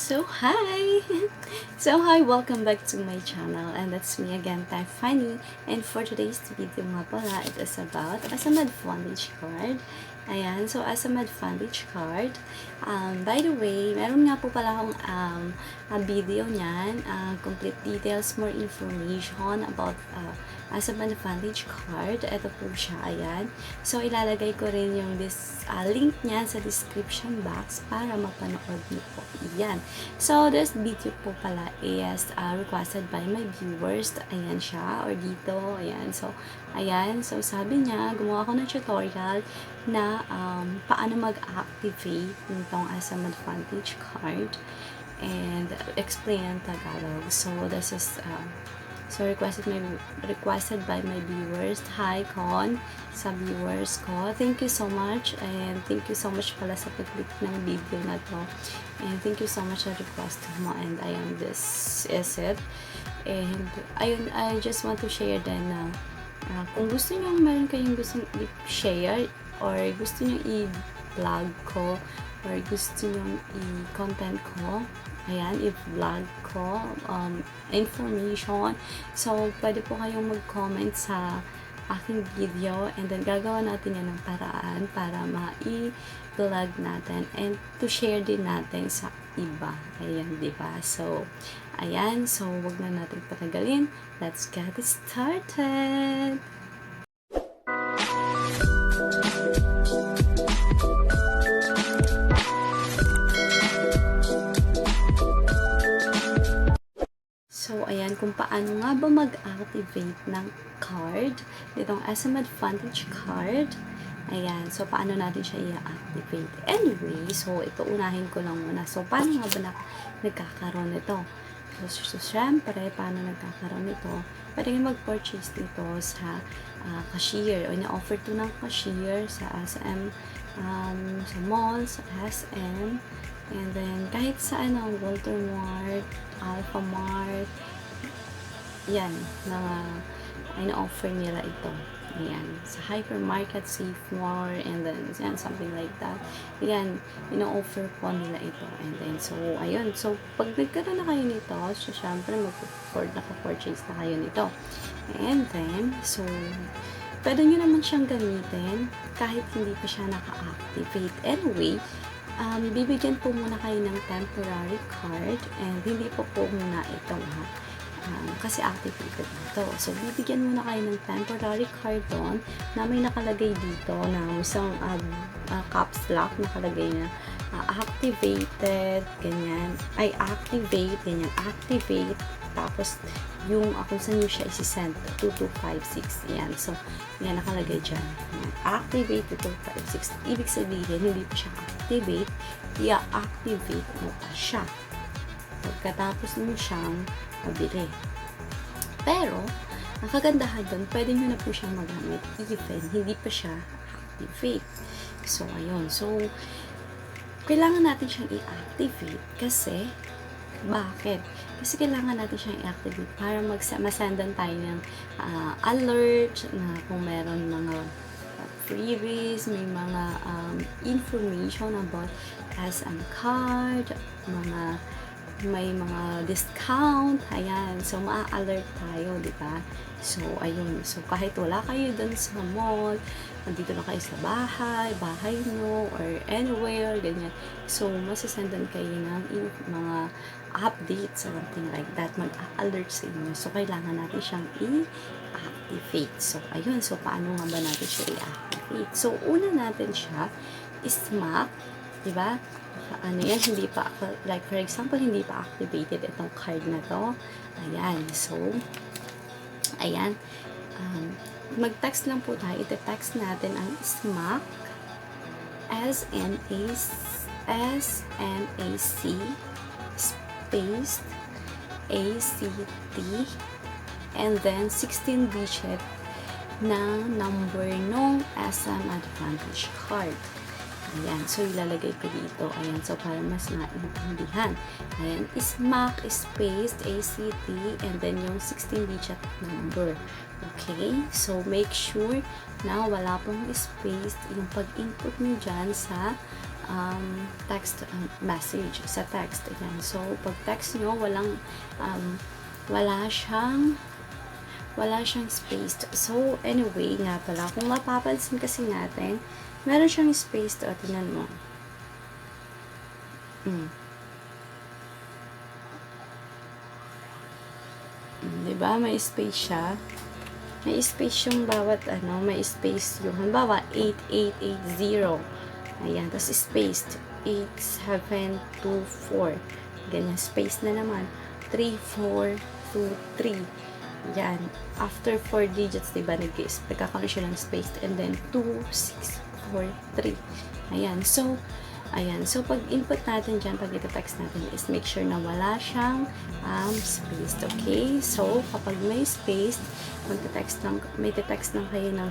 Hi! Hi, welcome back to my channel, and that's me again, Fanny. And for today's video nga pala, it is about as a advantage card. Ayan, so as a advantage card, by the way, meron nga po pala akong a video niyan, complete details, more information about as a advantage card. Ito po siya, ayan. So, ilalagay ko rin yung link niya sa description box para mapanood niyo po. Ayan. So, this video po pala is requested by my viewers. Ayan siya, or dito. Ayan. So, ayan. So, sabi niya, gumawa ako ng tutorial na paano mag-activate nitong as a advantage card and explain in Tagalog. So, this is requested by my viewers. Hi, Con, sa viewers ko. Thank you so much, and thank you so much pala sa pag-click ng video na to. And thank you so much sa request mo, and ayan, this is it. And ayun, I just want to share din na kung gusto nyo, meron kayong gusto i-share or gusto nyo i-vlog ko or gusto nyo i-content ko, ayan, i-vlog ko, information. So, pwede po kayong mag-comment sa aking video, and then gagawa natin yan ng paraan para ma-i-vlog natin and to share din natin sa iba. Ayan, diba? So, ayan. So, wag na natin patagalin. Let's get started! So, ayan, kung paano nga ba mag-activate ng card, itong SM Advantage card. Ayan, so paano natin siya i-activate? Anyway, so ito unahin ko lang muna. So, paano nga ba nagkakaroon nito? So, syempre, paano nagkakaroon nito? Pwede kayo mag-purchase dito sa cashier, o ina-offer to ng cashier sa SM, sa mall, sa SM, and then kahit sa Walter Mart, Alpha Mart, yan, ina-offer nila ito. Ayan, sa hypermarket, Safe More, and then yan, something like that. Ayan, ina-offer po nila ito. And then, so, ayun. So, pag nagkaroon na kayo nito, so, syempre, naka-purchase na kayo nito. And then, so, pwede nyo naman siyang gamitin kahit hindi pa siya naka-activate. Anyway, bibigyan po muna kayo ng temporary card, and hindi po muna ito, kasi activated na ito. So, bibigyan muna kayo ng temporary card doon na may nakalagay dito na isang caps lock, nakalagay na activated, ganyan. Ay, activate, ganyan. Activate. Tapos, yung kung saan nyo siya isi-send, 2256. Yan. So, yan nakalagay dyan. Yan. Activate 2256. Ibig sabihin, hindi pa siya activate, i-activate mo pa siya pagkatapos nyo siyang mabili. Pero, ang kagandahan doon, pwede nyo na po siyang magamit even hindi pa siya activate. So, ayun. So, kailangan natin siyang i-activate kasi, bakit? Kasi kailangan natin siyang i-activate para masendan tayo ng alert na kung meron mga freebies, may mga information about SM card, may mga discount, ayan. So, ma-alert tayo, di ba? So, ayun. So, kahit wala kayo dun sa mall, nandito na kayo sa bahay nyo, or anywhere, ganyan. So, masisendan kayo ng mga updates, something like that. Mag-alert sa inyo. So, kailangan natin siyang i-activate. So, ayun. So, paano nga ba natin siya i-activate? So, una natin siya is-map, di ba? Yan, hindi pa, like for example, hindi pa activated itong card na to. Ayan, so, ayan, mag-text lang po tayo. Ite-text natin ang SMAC, SMAC, space, ACT, and then 16-digit na number ng SM Advantage card. Ayan, so ilalagay ko dito. Ayan, so para mas maintindihan. Ayan, SMAC, space, ACT, and then yung 16-digit number. Okay, so make sure na wala pong space yung pag-input nyo dyan sa text message sa text. Ayan. So, pag text nyo, wala siyang space. So, anyway, nga pala, kung mapapansin kasi natin, meron siyang space to. Tingnan mo. Diba? May space siya. May space yung bawat, may space yung, halimbawa, 8880. Ayan, tapos spaced. 8724. Ganyan, space na naman. 3423. Yan. After 4 digits, diba, nagkakaroon siya ng space. And then, 2643. Ayan. So, pag input natin dyan, pag ito-text natin, is make sure na wala siyang space. Okay? So, kapag may space, may text lang kayo ng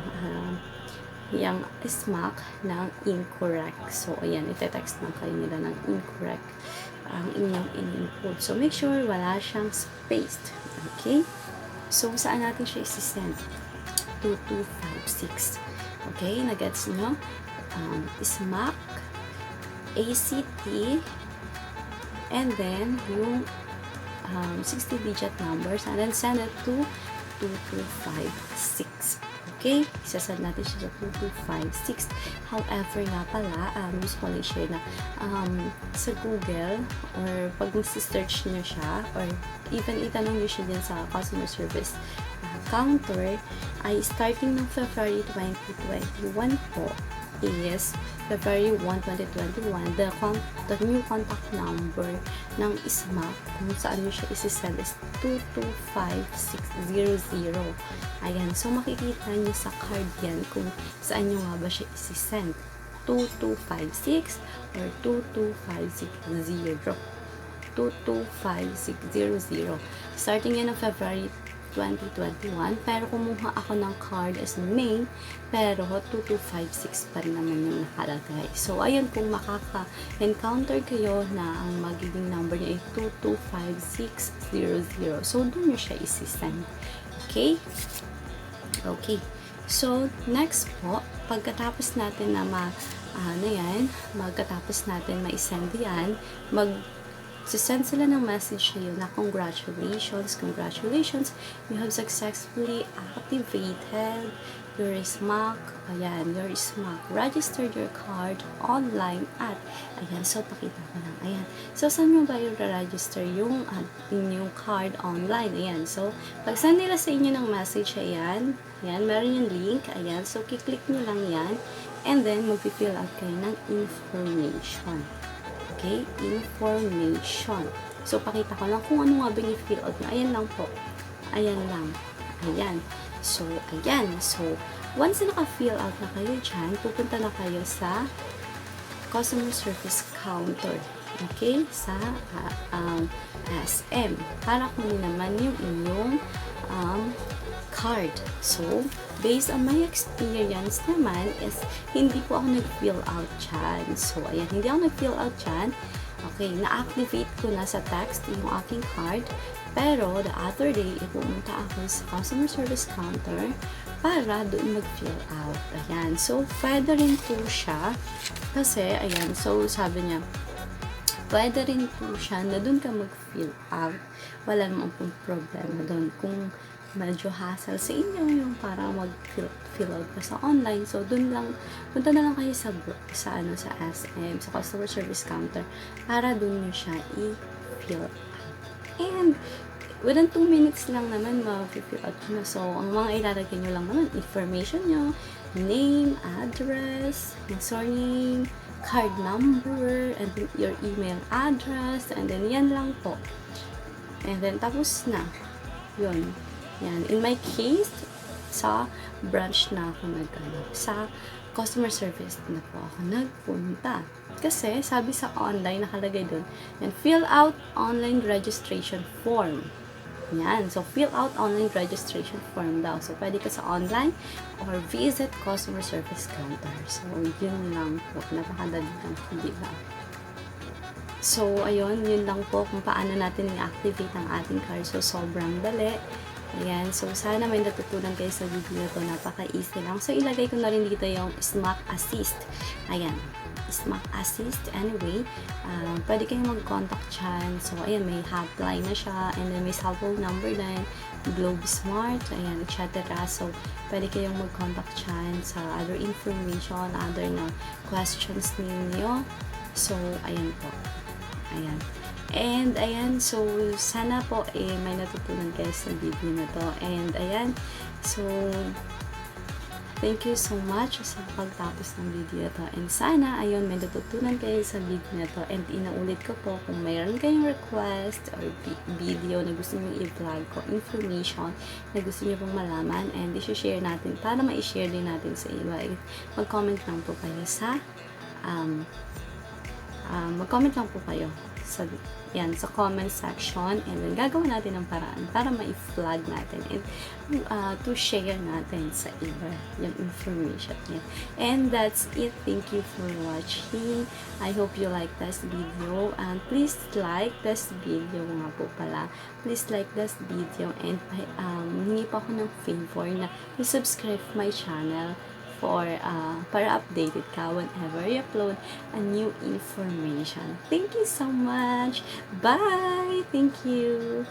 yung smack ng incorrect. So, ayan, ite-text lang kayo nila ng incorrect ang inyong in-input. So, make sure wala siyang space. Okay? So, saan natin siya isi-send? 2256. Okay? Nagets nyo? Smack, ACT, and then yung 60-digit numbers, and then send it to 2256. Okay? Isasend natin siya sa 2256. However nga pala, gusto ko lang share na sa Google, or pag search nyo siya, or even itanong nyo siya dyan sa customer service counter, ay starting ng February 2021 po is February 1, 2021, the new contact number ng SMAC kung saan nyo siya isi-send is 225600. Ayan, so makikita nyo sa card yan kung saan nyo nga ba siya isi-send. 2256 or 22560. 22560. Starting yan ng February 2021, pero kumuha ako ng card as May, pero 2256 pa rin naman yung nakalagay. So, ayun, kung makaka-encounter kayo na ang magiging number niya ay 225600. So, doon nyo siya isi-send. Okay? Okay. So, next po, pagkatapos natin na magkatapos natin ma-send yan, send sila ng message sa'yo na congratulations, you have successfully activated your SMAC, registered your card online at, so pakita ko lang, so saan mo ba yung register yung inyong card online, so pag send nila sa inyo ng message, meron yung link, so kiklik nyo lang yan, and then mag-fill out kayo ng information. Okay, information. So, pakita ko lang kung ano nga ba yung fill out na. Ayan lang po. Ayan lang. Ayan. So, ayan. So, once na naka-fill out na kayo dyan, pupunta na kayo sa customer service counter. Okay? Sa SM. Para kunin naman yung inyong card. So, based on my experience naman is hindi po ako nag-fill out dyan. So, ayan, hindi ako nag-fill out dyan. Okay, na-activate ko na sa text yung aking card. Pero, the other day, pumunta ako sa customer service counter para doon mag-fill out. Ayan, so, pwede rin po siya. Kasi, ayan, so, sabi niya, pwede rin po siya na doon ka mag-fill out. Wala namang pong problema doon. Kung medyo hassle sa inyo yung parang mag-fill out pa sa online. So, dun lang, punta na lang kayo sa SM, sa customer service counter, para dun nyo siya i-fill out. And, within 2 minutes lang naman, ma-fill out nyo. So, ang mga ilalagay nyo lang naman, information nyo, name, address, surname, card number, and your email address, and then yan lang po. And then, tapos na. Yun. Yan. In my case, sa branch na ako sa customer service na po ako nagpunta. Kasi, sabi sa online, nakalagay doon, and fill out online registration form. Yan. So, fill out online registration form daw. So, pwede ka sa online or visit customer service counter. So, yun lang po. Napakadali lang po, di ba? So, ayun, yun lang po kung paano natin i-activate ang ating card. So, sobrang dali. Ayan. So, sana may natutunan kayo sa video na to. Napaka-easy lang. So, ilagay ko na rin dito yung SMAC Assist. Ayan. smack assist. Anyway, pwede kayong mag-contact dyan. So, ayan, may hotline na siya, and then may cellphone number din, Globe Smart, ayan, etc. So, pwede kayong mag-contact dyan sa other information, other na questions ninyo. So, ayan po. Ayan. And, ayan, so, sana po, may natutunan kayo sa video na to. And, ayan, so, thank you so much sa pagtapos ng video na to. And sana, ayun, may natutunan kayo sa video na to. And inaulit ko po, kung mayroon kayong request or video na gusto nyo i-vlog ko, information na gusto nyo pong malaman, and i-share natin para ma-share din natin sa iba. Mag-comment lang po kayo sa mag-comment lang po kayo sa comment section, and then gagawin natin ng paraan para ma-flag natin and to share natin sa iba yung information niya. And that's it. Thank you for watching. I hope you like this video, and please like this video nga po pala. Please like this video, and hingi pa ako ng favor na i-subscribe my channel para updated ka whenever I upload a new information. Thank you so much. Bye. Thank you.